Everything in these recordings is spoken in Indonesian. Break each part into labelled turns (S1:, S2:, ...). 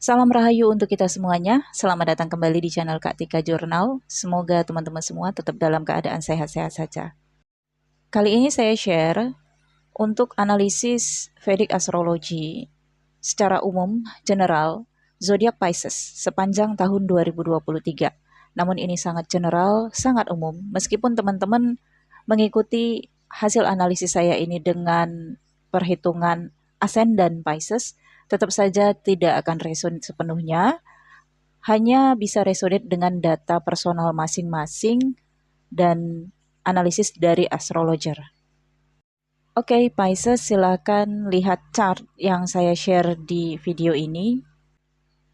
S1: Salam Rahayu untuk kita semuanya. Selamat datang kembali di channel Kak Tika Jurnal. Semoga teman-teman semua tetap dalam keadaan sehat-sehat saja. Kali ini saya share untuk analisis Vedic Astrology secara umum, general, zodiak Pisces sepanjang tahun 2023. Namun ini sangat general, sangat umum, meskipun teman-teman mengikuti hasil analisis saya ini dengan perhitungan ascendant Pisces, tetap saja tidak akan resonate sepenuhnya, hanya bisa resonate dengan data personal masing-masing dan analisis dari astrologer. Oke, Pisces, silakan lihat chart yang saya share di video ini.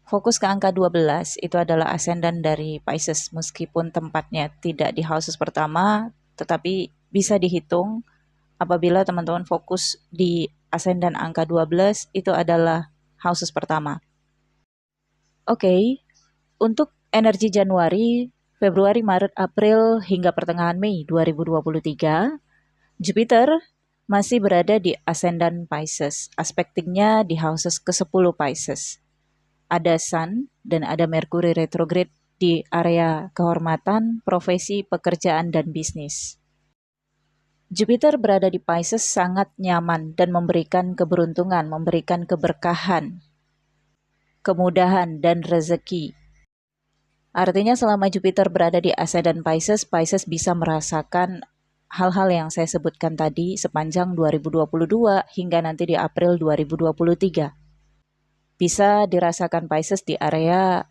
S1: Fokus ke angka 12, itu adalah ascendant dari Pisces, meskipun tempatnya tidak di houses pertama, tetapi bisa dihitung apabila teman-teman fokus di ascendant angka 12, itu adalah houses pertama. Oke, untuk energi Januari, Februari, Maret, April, hingga pertengahan Mei 2023, Jupiter masih berada di ascendant Pisces, aspektingnya di houses ke-10 Pisces. Ada Sun dan ada Mercury retrograde di area kehormatan, profesi, pekerjaan, dan bisnis. Jupiter berada di Pisces sangat nyaman dan memberikan keberuntungan, memberikan keberkahan, kemudahan, dan rezeki. Artinya selama Jupiter berada di ascendant Pisces, Pisces bisa merasakan hal-hal yang saya sebutkan tadi sepanjang 2022 hingga nanti di April 2023. Bisa dirasakan Pisces di area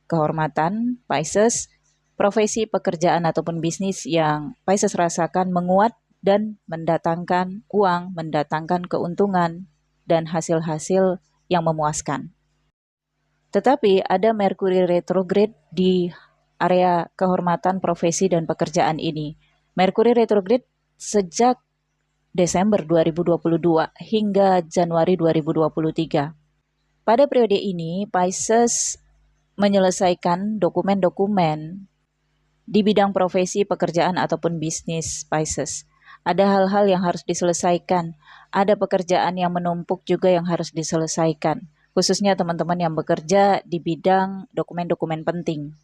S1: kehormatan, Pisces, profesi, pekerjaan, ataupun bisnis yang Pisces rasakan menguat dan mendatangkan uang, mendatangkan keuntungan, dan hasil-hasil yang memuaskan. Tetapi ada Mercury retrograde di area kehormatan, profesi, dan pekerjaan ini. Mercury retrograde sejak Desember 2022 hingga Januari 2023. Pada periode ini, Pisces menyelesaikan dokumen-dokumen di bidang profesi, pekerjaan, ataupun bisnis Pisces. Ada hal-hal yang harus diselesaikan, ada pekerjaan yang menumpuk juga yang harus diselesaikan, khususnya teman-teman yang bekerja di bidang dokumen-dokumen penting.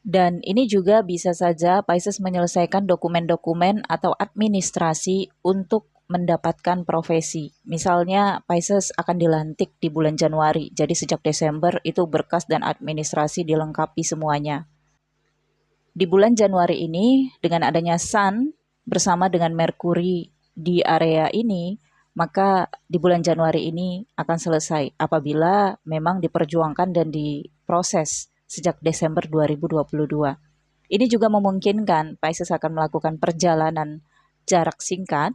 S1: Dan ini juga bisa saja Pisces menyelesaikan dokumen-dokumen atau administrasi untuk mendapatkan profesi. Misalnya Pisces akan dilantik di bulan Januari, jadi sejak Desember itu berkas dan administrasi dilengkapi semuanya. Di bulan Januari ini, dengan adanya Sun bersama dengan Mercury di area ini, maka di bulan Januari ini akan selesai apabila memang diperjuangkan dan diproses sejak Desember 2022. Ini juga memungkinkan Pisces akan melakukan perjalanan jarak singkat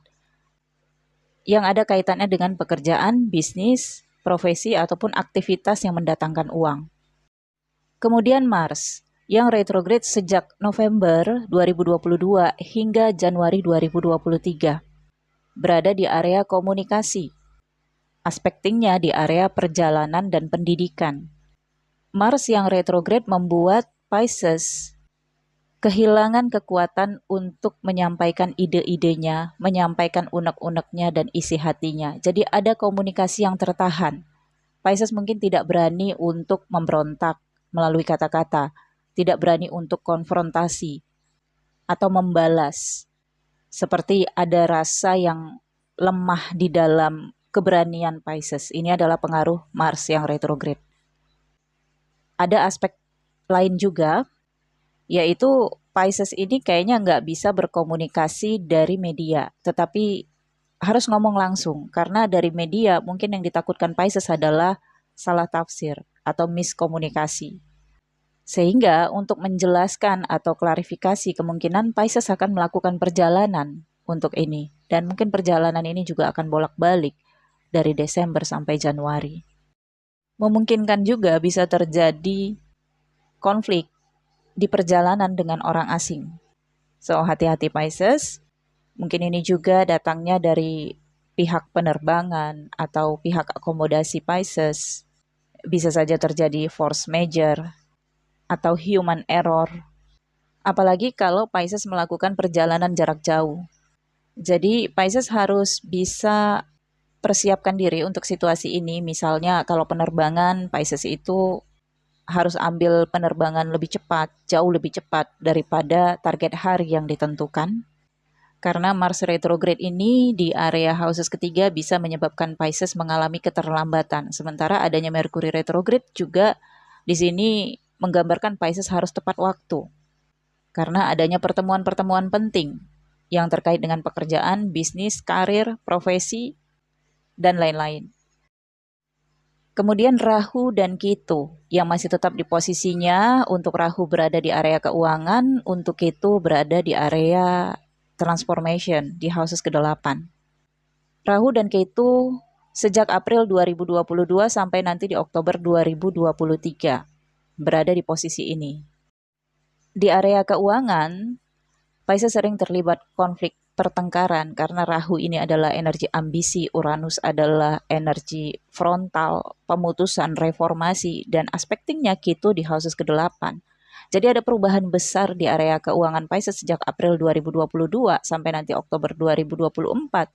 S1: yang ada kaitannya dengan pekerjaan, bisnis, profesi, ataupun aktivitas yang mendatangkan uang. Kemudian Mars, yang retrograde sejak November 2022 hingga Januari 2023, berada di area komunikasi. Aspektingnya di area perjalanan dan pendidikan. Mars yang retrograde membuat Pisces kehilangan kekuatan untuk menyampaikan ide-idenya, menyampaikan unek-uneknya dan isi hatinya. Jadi ada komunikasi yang tertahan. Pisces mungkin tidak berani untuk memberontak melalui kata-kata, tidak berani untuk konfrontasi atau membalas. Seperti ada rasa yang lemah di dalam keberanian Pisces. Ini adalah pengaruh Mars yang retrograde. Ada aspek lain juga, yaitu Pisces ini kayaknya nggak bisa berkomunikasi dari media, tetapi harus ngomong langsung. Karena dari media mungkin yang ditakutkan Pisces adalah salah tafsir atau miskomunikasi. Sehingga untuk menjelaskan atau klarifikasi kemungkinan Pisces akan melakukan perjalanan untuk ini. Dan mungkin perjalanan ini juga akan bolak-balik dari Desember sampai Januari. Memungkinkan juga bisa terjadi konflik di perjalanan dengan orang asing. So, hati-hati Pisces. Mungkin ini juga datangnya dari pihak penerbangan atau pihak akomodasi Pisces. Bisa saja terjadi force majeure atau human error. Apalagi kalau Pisces melakukan perjalanan jarak jauh. Jadi Pisces harus bisa persiapkan diri untuk situasi ini. Misalnya kalau penerbangan, Pisces itu harus ambil penerbangan lebih cepat, jauh lebih cepat daripada target hari yang ditentukan. Karena Mars retrograde ini di area houses ketiga bisa menyebabkan Pisces mengalami keterlambatan. Sementara adanya Mercury retrograde juga di sini menggambarkan Pisces harus tepat waktu. Karena adanya pertemuan-pertemuan penting yang terkait dengan pekerjaan, bisnis, karir, profesi, dan lain-lain. Kemudian Rahu dan Ketu yang masih tetap di posisinya. Untuk Rahu berada di area keuangan, untuk Ketu berada di area transformation di houses ke-8. Rahu dan Ketu sejak April 2022 sampai nanti di Oktober 2023 berada di posisi ini. Di area keuangan, Pisces sering terlibat konflik pertengkaran karena Rahu ini adalah energi ambisi, Uranus adalah energi frontal, pemutusan, reformasi, dan aspektingnya Ketu di houses ke-8. Jadi ada perubahan besar di area keuangan Pisces sejak April 2022 sampai nanti Oktober 2024.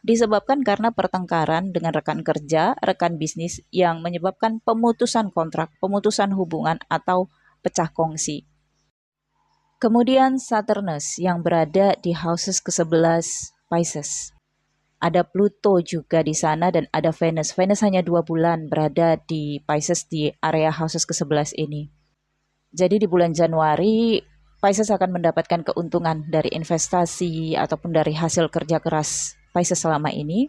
S1: Disebabkan karena pertengkaran dengan rekan kerja, rekan bisnis yang menyebabkan pemutusan kontrak, pemutusan hubungan, atau pecah kongsi. Kemudian Saturnus yang berada di houses ke-11 Pisces. Ada Pluto juga di sana dan ada Venus. Venus hanya 2 bulan berada di Pisces di area houses ke-11 ini. Jadi di bulan Januari, Pisces akan mendapatkan keuntungan dari investasi ataupun dari hasil kerja keras Pisces selama ini.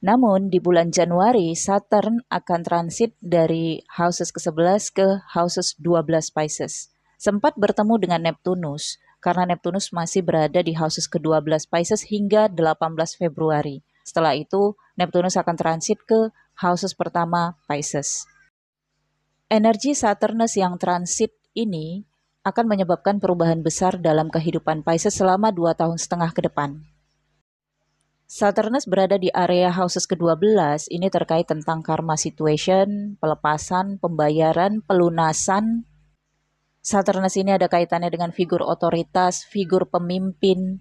S1: Namun di bulan Januari, Saturn akan transit dari houses ke-11 ke houses 12 Pisces. Sempat bertemu dengan Neptunus, karena Neptunus masih berada di houses ke-12 Pisces hingga 18 Februari. Setelah itu, Neptunus akan transit ke houses pertama Pisces. Energi Saturnus yang transit ini akan menyebabkan perubahan besar dalam kehidupan Pisces selama 2,5 tahun ke depan. Saturnus berada di area houses ke-12, ini terkait tentang karma situation, pelepasan, pembayaran, pelunasan. Saturnus ini ada kaitannya dengan figur otoritas, figur pemimpin.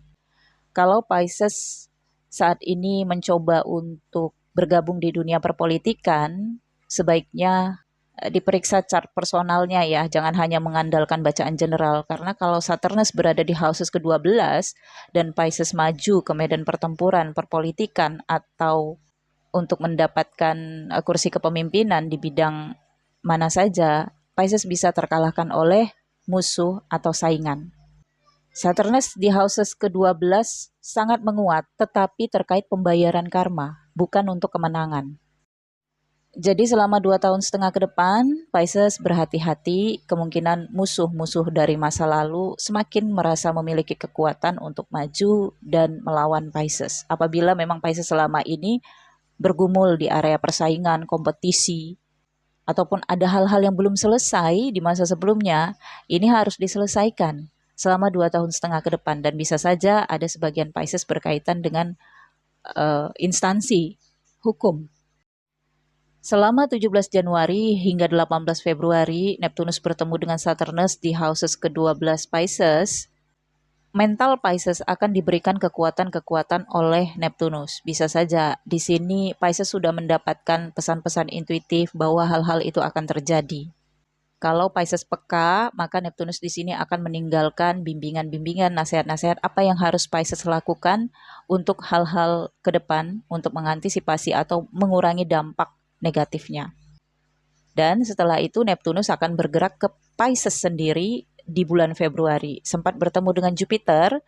S1: Kalau Pisces saat ini mencoba untuk bergabung di dunia perpolitikan, sebaiknya diperiksa chart personalnya ya, jangan hanya mengandalkan bacaan general. Karena kalau Saturnus berada di houses ke-12 dan Pisces maju ke medan pertempuran, perpolitikan, atau untuk mendapatkan kursi kepemimpinan di bidang mana saja, Pisces bisa terkalahkan oleh musuh atau saingan. Saturnus di houses ke-12 sangat menguat, tetapi terkait pembayaran karma, bukan untuk kemenangan. Jadi selama 2,5 tahun ke depan, Pisces berhati-hati, kemungkinan musuh-musuh dari masa lalu semakin merasa memiliki kekuatan untuk maju dan melawan Pisces. Apabila memang Pisces selama ini bergumul di area persaingan, kompetisi, ataupun ada hal-hal yang belum selesai di masa sebelumnya, ini harus diselesaikan selama 2,5 tahun ke depan. Dan bisa saja ada sebagian Pisces berkaitan dengan instansi hukum. Selama 17 Januari hingga 18 Februari, Neptunus bertemu dengan Saturnus di houses ke-12 Pisces. Mental Pisces akan diberikan kekuatan-kekuatan oleh Neptunus. Bisa saja di sini Pisces sudah mendapatkan pesan-pesan intuitif bahwa hal-hal itu akan terjadi. Kalau Pisces peka, maka Neptunus di sini akan meninggalkan bimbingan-bimbingan, nasihat-nasihat apa yang harus Pisces lakukan untuk hal-hal ke depan, untuk mengantisipasi atau mengurangi dampak negatifnya. Dan setelah itu Neptunus akan bergerak ke Pisces sendiri di bulan Februari. Sempat bertemu dengan Jupiter,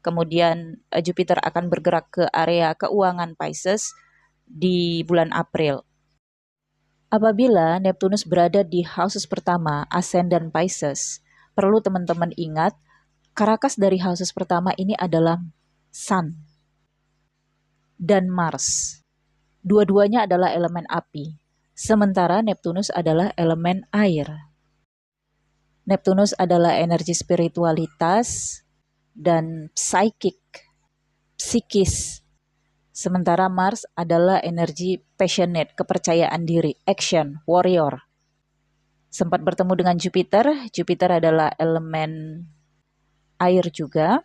S1: kemudian Jupiter akan bergerak ke area keuangan Pisces di bulan April. Apabila Neptunus berada di houses pertama, ascendant Pisces, perlu teman-teman ingat, karakas dari houses pertama ini adalah Sun dan Mars. Dua-duanya adalah elemen api, sementara Neptunus adalah elemen air. Neptunus adalah energi spiritualitas dan psikis. Sementara Mars adalah energi passionate, kepercayaan diri, action, warrior. Sempat bertemu dengan Jupiter. Jupiter adalah elemen air juga.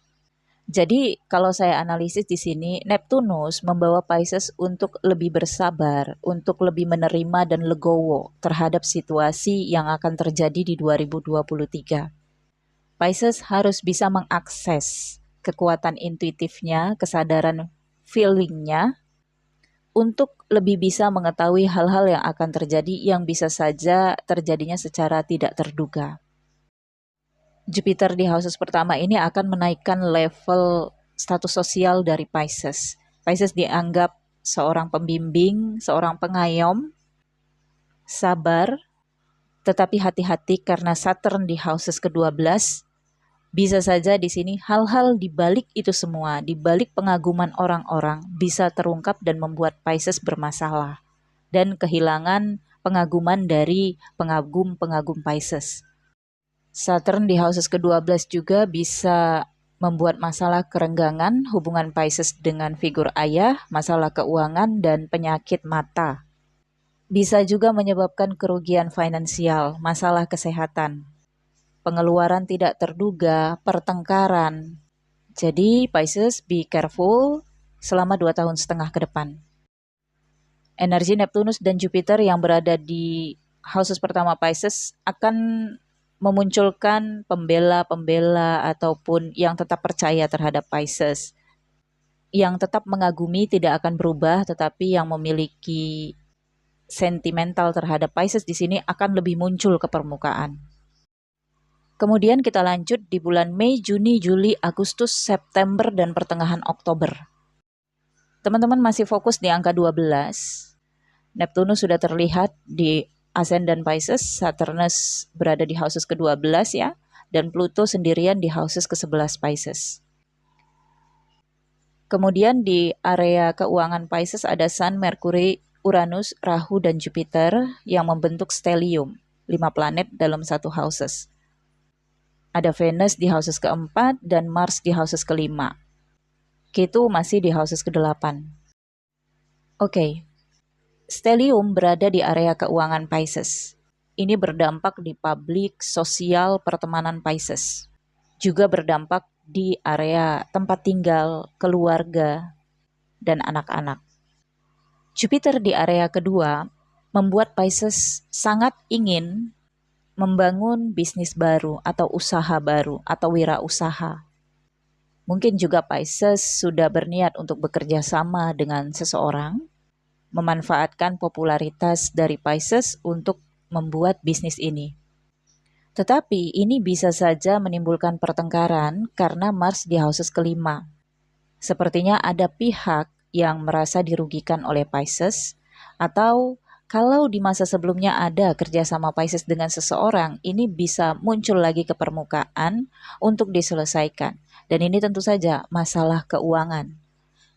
S1: Jadi kalau saya analisis di sini, Neptunus membawa Pisces untuk lebih bersabar, untuk lebih menerima dan legowo terhadap situasi yang akan terjadi di 2023. Pisces harus bisa mengakses kekuatan intuitifnya, kesadaran feelingnya, untuk lebih bisa mengetahui hal-hal yang akan terjadi yang bisa saja terjadinya secara tidak terduga. Jupiter di houses pertama ini akan menaikkan level status sosial dari Pisces. Pisces dianggap seorang pembimbing, seorang pengayom, sabar, tetapi hati-hati karena Saturn di houses ke-12. Bisa saja di sini hal-hal di balik itu semua, di balik pengaguman orang-orang bisa terungkap dan membuat Pisces bermasalah dan kehilangan pengaguman dari pengagum-pengagum Pisces. Saturn di houses ke-12 juga bisa membuat masalah kerenggangan hubungan Pisces dengan figur ayah, masalah keuangan, dan penyakit mata. Bisa juga menyebabkan kerugian finansial, masalah kesehatan, pengeluaran tidak terduga, pertengkaran. Jadi Pisces be careful selama 2,5 tahun ke depan. Energi Neptunus dan Jupiter yang berada di houses pertama Pisces akan memunculkan pembela-pembela ataupun yang tetap percaya terhadap Pisces. Yang tetap mengagumi tidak akan berubah, tetapi yang memiliki sentimental terhadap Pisces di sini akan lebih muncul ke permukaan. Kemudian kita lanjut di bulan Mei, Juni, Juli, Agustus, September, dan pertengahan Oktober. Teman-teman masih fokus di angka 12. Neptunus sudah terlihat di Ascendant Pisces, Saturnus berada di houses ke-12 ya, dan Pluto sendirian di houses ke-11 Pisces. Kemudian di area keuangan Pisces ada Sun, Mercury, Uranus, Rahu, dan Jupiter yang membentuk stellium, 5 planet dalam satu houses. Ada Venus di houses ke-4 dan Mars di houses ke-5. Ketu masih di houses ke-8. Oke. Stellium berada di area keuangan Pisces. Ini berdampak di publik, sosial, pertemanan Pisces. Juga berdampak di area tempat tinggal, keluarga, dan anak-anak. Jupiter di area kedua membuat Pisces sangat ingin membangun bisnis baru atau usaha baru atau wirausaha. Mungkin juga Pisces sudah berniat untuk bekerja sama dengan seseorang, memanfaatkan popularitas dari Pisces untuk membuat bisnis ini. Tetapi ini bisa saja menimbulkan pertengkaran karena Mars di houses ke-5. Sepertinya ada pihak yang merasa dirugikan oleh Pisces, atau kalau di masa sebelumnya ada kerjasama Pisces dengan seseorang, ini bisa muncul lagi ke permukaan untuk diselesaikan. Dan ini tentu saja masalah keuangan.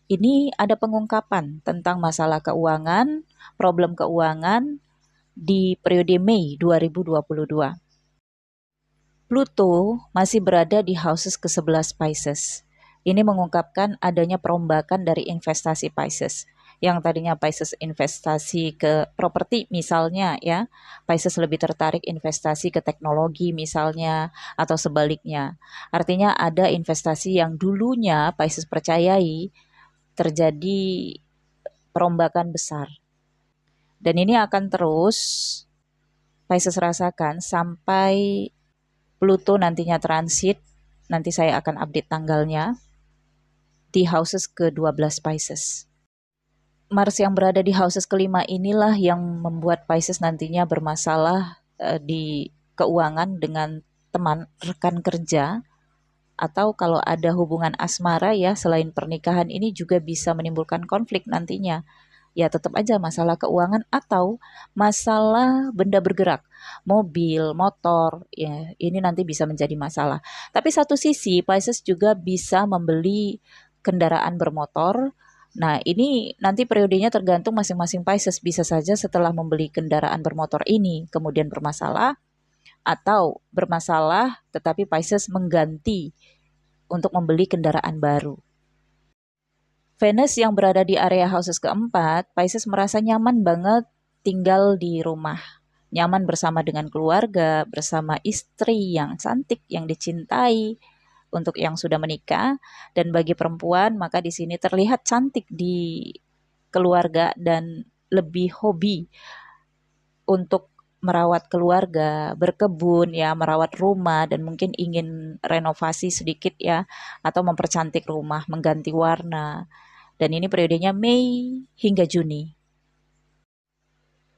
S1: Ini ada pengungkapan tentang masalah keuangan, problem keuangan di periode Mei 2022. Pluto masih berada di houses ke-11 Pisces. Ini mengungkapkan adanya perombakan dari investasi Pisces. Yang tadinya Pisces investasi ke properti misalnya ya, Pisces lebih tertarik investasi ke teknologi misalnya, atau sebaliknya. Artinya ada investasi yang dulunya Pisces percayai, terjadi perombakan besar. Dan ini akan terus Pisces rasakan sampai Pluto nantinya transit, nanti saya akan update tanggalnya, di houses ke-12 Pisces. Mars yang berada di houses ke-5 inilah yang membuat Pisces nantinya bermasalah di keuangan dengan teman, rekan kerja, atau kalau ada hubungan asmara ya, selain pernikahan ini juga bisa menimbulkan konflik nantinya. Ya tetap aja masalah keuangan atau masalah benda bergerak, mobil, motor, ya ini nanti bisa menjadi masalah. Tapi satu sisi Pisces juga bisa membeli kendaraan bermotor. Nah ini nanti periodenya tergantung masing-masing Pisces, bisa saja setelah membeli kendaraan bermotor ini kemudian bermasalah, atau bermasalah tetapi Pisces mengganti untuk membeli kendaraan baru. Venus yang berada di area houses ke-4, Pisces merasa nyaman banget tinggal di rumah. Nyaman bersama dengan keluarga, bersama istri yang cantik, yang dicintai. untuk yang sudah menikah, dan bagi perempuan maka di sini terlihat cantik di keluarga dan lebih hobi untuk merawat keluarga, berkebun ya, merawat rumah dan mungkin ingin renovasi sedikit ya, atau mempercantik rumah, mengganti warna. Dan ini periodenya Mei hingga Juni.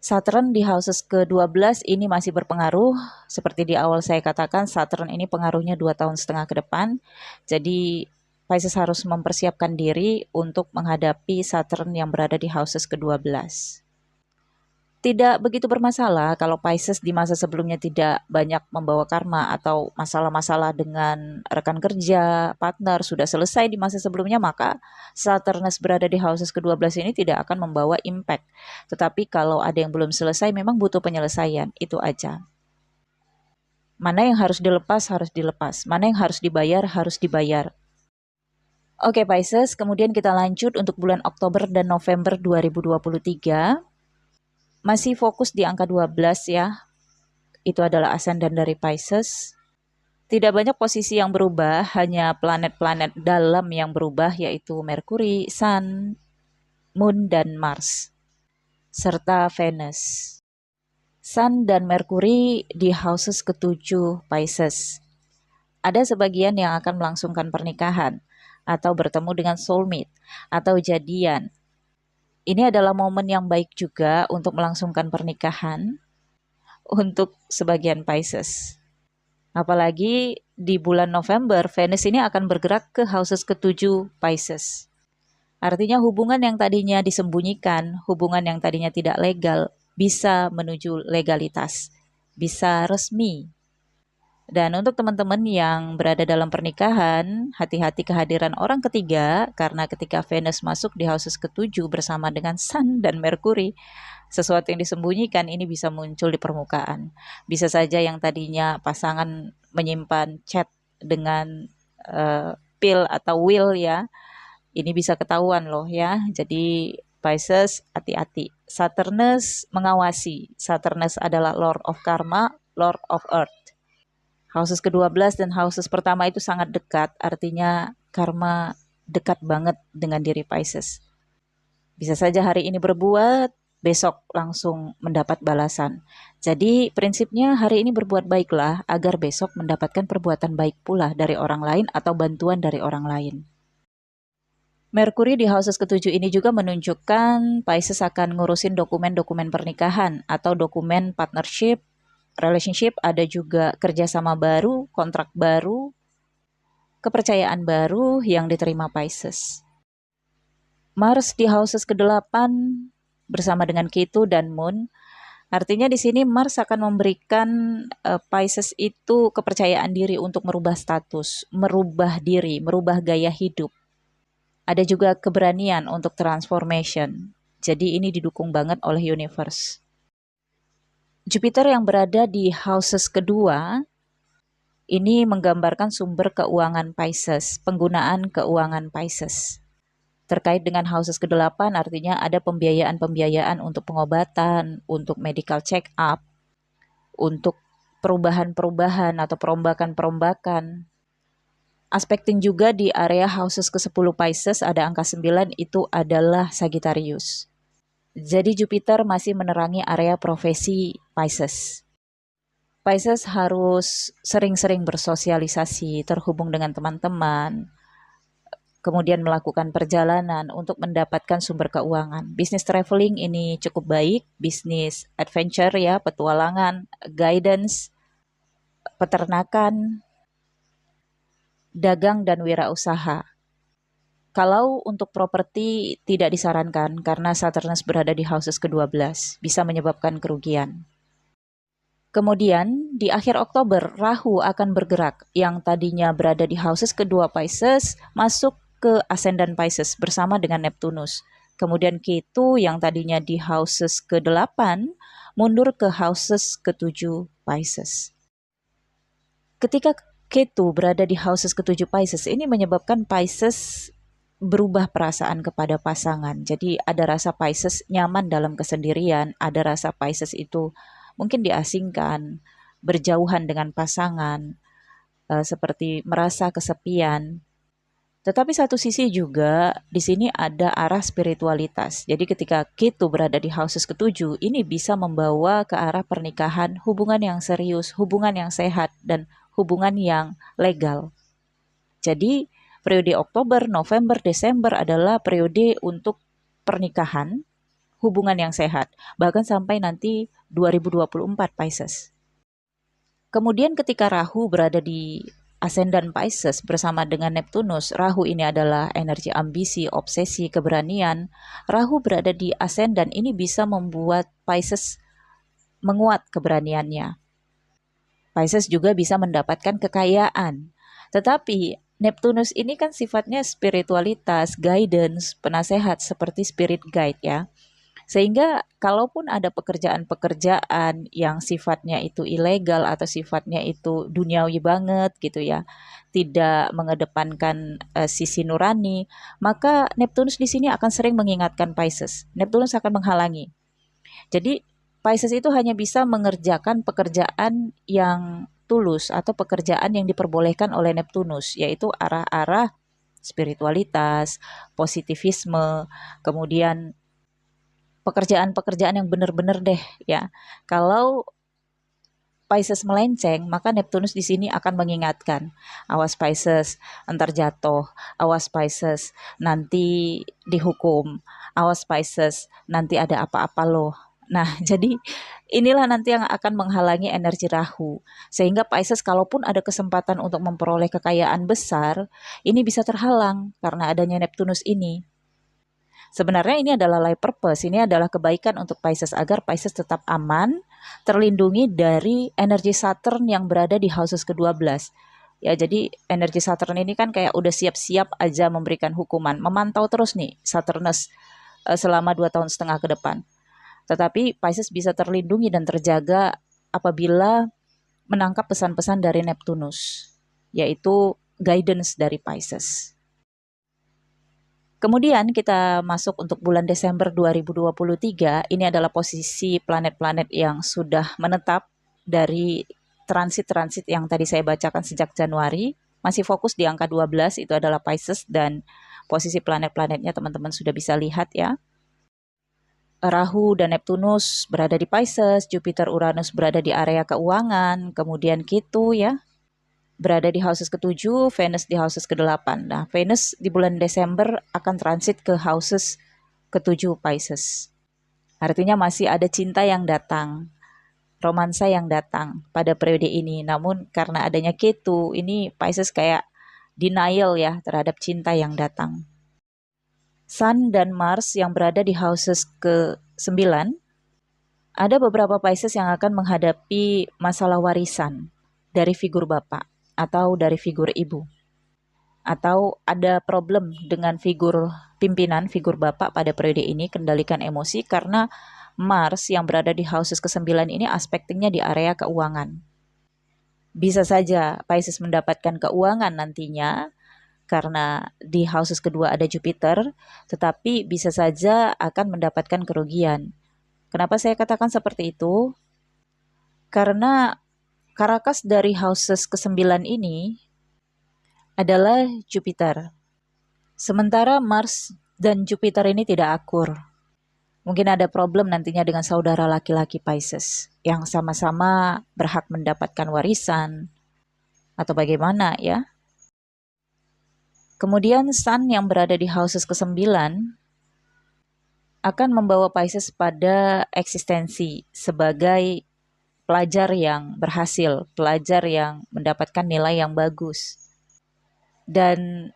S1: Saturn di houses ke-12 ini masih berpengaruh. Seperti di awal saya katakan, Saturn ini pengaruhnya 2,5 tahun ke depan. Jadi Pisces harus mempersiapkan diri untuk menghadapi Saturn yang berada di houses ke-12. Tidak begitu bermasalah kalau Pisces di masa sebelumnya tidak banyak membawa karma atau masalah-masalah dengan rekan kerja, partner sudah selesai di masa sebelumnya, maka Saturnus berada di houses ke-12 ini tidak akan membawa impact. Tetapi kalau ada yang belum selesai memang butuh penyelesaian, itu aja. Mana yang harus dilepas. Mana yang harus dibayar. Oke Pisces, kemudian kita lanjut untuk bulan Oktober dan November 2023. Masih fokus di angka 12 ya. Itu adalah ascendant dari Pisces. Tidak banyak posisi yang berubah, hanya planet-planet dalam yang berubah yaitu Merkuri, Sun, Moon, dan Mars. Serta Venus. Sun dan Merkuri di houses ke-7 Pisces. Ada sebagian yang akan melangsungkan pernikahan atau bertemu dengan soulmate atau jadian. Ini adalah momen yang baik juga untuk melangsungkan pernikahan untuk sebagian Pisces. Apalagi di bulan November, Venus ini akan bergerak ke houses ke-7 Pisces. Artinya hubungan yang tadinya disembunyikan, hubungan yang tadinya tidak legal, bisa menuju legalitas, bisa resmi. Dan untuk teman-teman yang berada dalam pernikahan, hati-hati kehadiran orang ketiga, karena ketika Venus masuk di houses ke-7 bersama dengan Sun dan Merkuri, sesuatu yang disembunyikan ini bisa muncul di permukaan. Bisa saja yang tadinya pasangan menyimpan chat dengan pil atau will ya, ini bisa ketahuan loh ya. Jadi Pisces hati-hati. Saturnus mengawasi. Saturnus adalah Lord of Karma, Lord of Earth. Houses ke-12 dan houses pertama itu sangat dekat, artinya karma dekat banget dengan diri Pisces. Bisa saja hari ini berbuat, besok langsung mendapat balasan. Jadi prinsipnya hari ini berbuat baiklah agar besok mendapatkan perbuatan baik pula dari orang lain atau bantuan dari orang lain. Merkuri di houses ke-7 ini juga menunjukkan Pisces akan ngurusin dokumen-dokumen pernikahan atau dokumen partnership, relationship, ada juga kerjasama baru, kontrak baru, kepercayaan baru yang diterima Pisces. Mars di houses ke-8 bersama dengan Ketu dan Moon. Artinya di sini Mars akan memberikan Pisces itu kepercayaan diri untuk merubah status, merubah diri, merubah gaya hidup. Ada juga keberanian untuk transformation. Jadi ini didukung banget oleh universe. Jupiter yang berada di houses kedua, ini menggambarkan sumber keuangan Pisces, penggunaan keuangan Pisces. Terkait dengan houses ke-8 artinya ada pembiayaan-pembiayaan untuk pengobatan, untuk medical check up, untuk perubahan-perubahan atau perombakan-perombakan. Aspekting juga di area houses ke-10 Pisces ada angka 9 itu adalah Sagittarius. Jadi Jupiter masih menerangi area profesi Pisces. Pisces harus sering-sering bersosialisasi, terhubung dengan teman-teman, kemudian melakukan perjalanan untuk mendapatkan sumber keuangan. Bisnis traveling ini cukup baik, bisnis adventure ya, petualangan, guidance, peternakan, dagang dan wirausaha. Kalau untuk properti tidak disarankan karena Saturnus berada di houses ke-12, bisa menyebabkan kerugian. Kemudian di akhir Oktober, Rahu akan bergerak yang tadinya berada di houses kedua Pisces, masuk ke ascendant Pisces bersama dengan Neptunus. Kemudian Ketu yang tadinya di houses ke-8, mundur ke houses ke-7 Pisces. Ketika Ketu berada di houses ke-7 Pisces, ini menyebabkan Pisces berubah perasaan kepada pasangan. Jadi ada rasa Pisces nyaman dalam kesendirian, ada rasa Pisces itu mungkin diasingkan, berjauhan dengan pasangan, seperti merasa kesepian. Tetapi satu sisi juga di sini ada arah spiritualitas. Jadi ketika Ketu berada di houses ketujuh, ini bisa membawa ke arah pernikahan, hubungan yang serius, hubungan yang sehat, dan hubungan yang legal. Jadi periode Oktober, November, Desember adalah periode untuk pernikahan, hubungan yang sehat, bahkan sampai nanti 2024 Pisces. Kemudian ketika Rahu berada di Ascendant Pisces bersama dengan Neptunus, Rahu ini adalah energi ambisi, obsesi, keberanian. Rahu berada di Ascendant ini bisa membuat Pisces menguat keberaniannya. Pisces juga bisa mendapatkan kekayaan. Tetapi Neptunus ini kan sifatnya spiritualitas, guidance, penasehat seperti spirit guide ya. Sehingga kalaupun ada pekerjaan-pekerjaan yang sifatnya itu ilegal atau sifatnya itu duniawi banget gitu ya, tidak mengedepankan sisi nurani, maka Neptunus di sini akan sering mengingatkan Pisces. Neptunus akan menghalangi. Jadi Pisces itu hanya bisa mengerjakan pekerjaan yang tulus atau pekerjaan yang diperbolehkan oleh Neptunus, yaitu arah-arah spiritualitas, positivisme, kemudian pekerjaan-pekerjaan yang benar-benar deh ya. Kalau Pisces melenceng, maka Neptunus di sini akan mengingatkan, awas Pisces, entar jatuh, awas Pisces, nanti dihukum, awas Pisces, nanti ada apa-apa loh. Nah, jadi inilah nanti yang akan menghalangi energi Rahu. Sehingga Pisces kalaupun ada kesempatan untuk memperoleh kekayaan besar, ini bisa terhalang karena adanya Neptunus ini. Sebenarnya ini adalah life purpose, ini adalah kebaikan untuk Pisces agar Pisces tetap aman, terlindungi dari energi Saturn yang berada di houses ke-12. Ya, jadi energi Saturn ini kan kayak udah siap-siap aja memberikan hukuman, memantau terus nih Saturnus selama 2,5 tahun ke depan. Tetapi Pisces bisa terlindungi dan terjaga apabila menangkap pesan-pesan dari Neptunus, yaitu guidance dari Pisces. Kemudian kita masuk untuk bulan Desember 2023, ini adalah posisi planet-planet yang sudah menetap dari transit-transit yang tadi saya bacakan sejak Januari. Masih fokus di angka 12, itu adalah Pisces, dan posisi planet-planetnya teman-teman sudah bisa lihat ya. Rahu dan Neptunus berada di Pisces, Jupiter Uranus berada di area keuangan, kemudian Ketu ya, berada di houses ke-7, Venus di houses ke-8. Nah, Venus di bulan Desember akan transit ke houses ke-7 Pisces. Artinya masih ada cinta yang datang, romansa yang datang pada periode ini. Namun karena adanya Ketu, ini Pisces kayak denial ya terhadap cinta yang datang. Sun dan Mars yang berada di houses ke-9, ada beberapa Pisces yang akan menghadapi masalah warisan dari figur bapak atau dari figur ibu, atau ada problem dengan figur pimpinan, figur bapak pada periode ini. Kendalikan emosi karena Mars yang berada di houses ke-9 ini aspektingnya di area keuangan. Bisa saja Pisces mendapatkan keuangan nantinya karena di houses kedua ada Jupiter, tetapi bisa saja akan mendapatkan kerugian. Kenapa saya katakan seperti itu? Karena karakas dari houses ke-9 ini adalah Jupiter. Sementara Mars dan Jupiter ini tidak akur. Mungkin ada problem nantinya dengan saudara laki-laki Pisces yang sama-sama berhak mendapatkan warisan atau bagaimana ya. Kemudian Sun yang berada di houses ke-9 akan membawa Pisces pada eksistensi sebagai pelajar yang berhasil, pelajar yang mendapatkan nilai yang bagus. Dan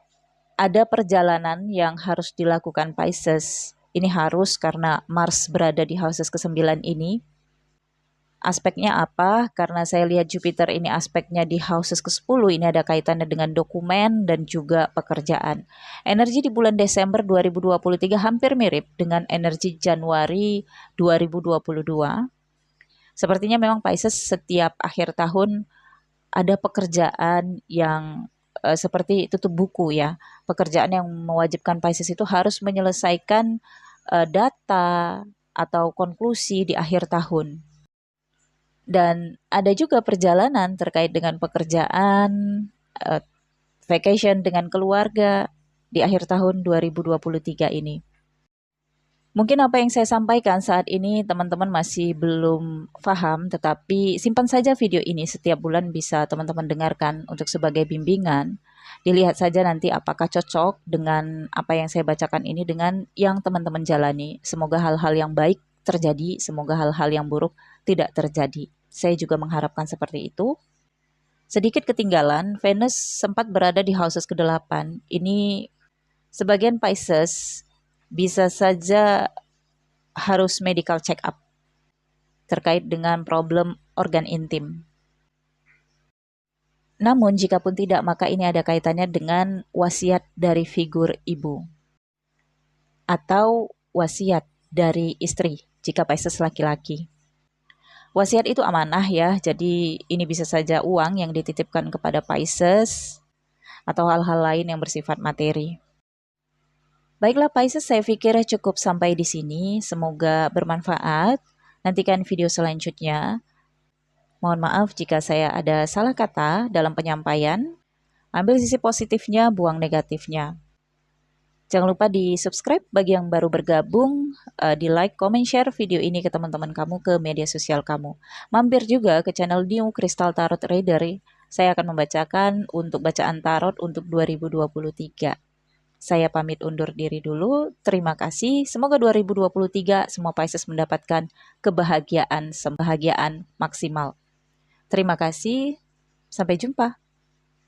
S1: ada perjalanan yang harus dilakukan Pisces. Ini harus karena Mars berada di houses ke-9 ini. Aspeknya apa? Karena saya lihat Jupiter ini aspeknya di houses ke-10, ini ada kaitannya dengan dokumen dan juga pekerjaan. Energi di bulan Desember 2023 hampir mirip dengan energi Januari 2022. Sepertinya memang Pisces setiap akhir tahun ada pekerjaan yang seperti tutup buku ya. Pekerjaan yang mewajibkan Pisces itu harus menyelesaikan data atau konklusi di akhir tahun. Dan ada juga perjalanan terkait dengan pekerjaan, eh, vacation dengan keluarga di akhir tahun 2023 ini. Mungkin apa yang saya sampaikan saat ini teman-teman masih belum paham, tetapi simpan saja video ini, setiap bulan bisa teman-teman dengarkan untuk sebagai bimbingan. Dilihat saja nanti apakah cocok dengan apa yang saya bacakan ini dengan yang teman-teman jalani. Semoga hal-hal yang baik terjadi, semoga hal-hal yang buruk tidak terjadi. Saya juga mengharapkan seperti itu. Sedikit ketinggalan, Venus sempat berada di houses ke-8. Ini sebagian Pisces bisa saja harus medical check up terkait dengan problem organ intim. Namun jika pun tidak, maka ini ada kaitannya dengan wasiat dari figur ibu atau wasiat dari istri jika Pisces laki-laki. Wasiat itu amanah ya, jadi ini bisa saja uang yang dititipkan kepada Pisces atau hal-hal lain yang bersifat materi. Baiklah Pisces, saya pikir cukup sampai di sini. Semoga bermanfaat. Nantikan video selanjutnya. Mohon maaf jika saya ada salah kata dalam penyampaian. Ambil sisi positifnya, buang negatifnya. Jangan lupa di subscribe bagi yang baru bergabung, di like, comment, share video ini ke teman-teman kamu, ke media sosial kamu. Mampir juga ke channel New Crystal Tarot Reader. Saya akan membacakan untuk bacaan tarot untuk 2023. Saya pamit undur diri dulu. Terima kasih. Semoga 2023 semua Pisces mendapatkan kebahagiaan maksimal. Terima kasih. Sampai jumpa.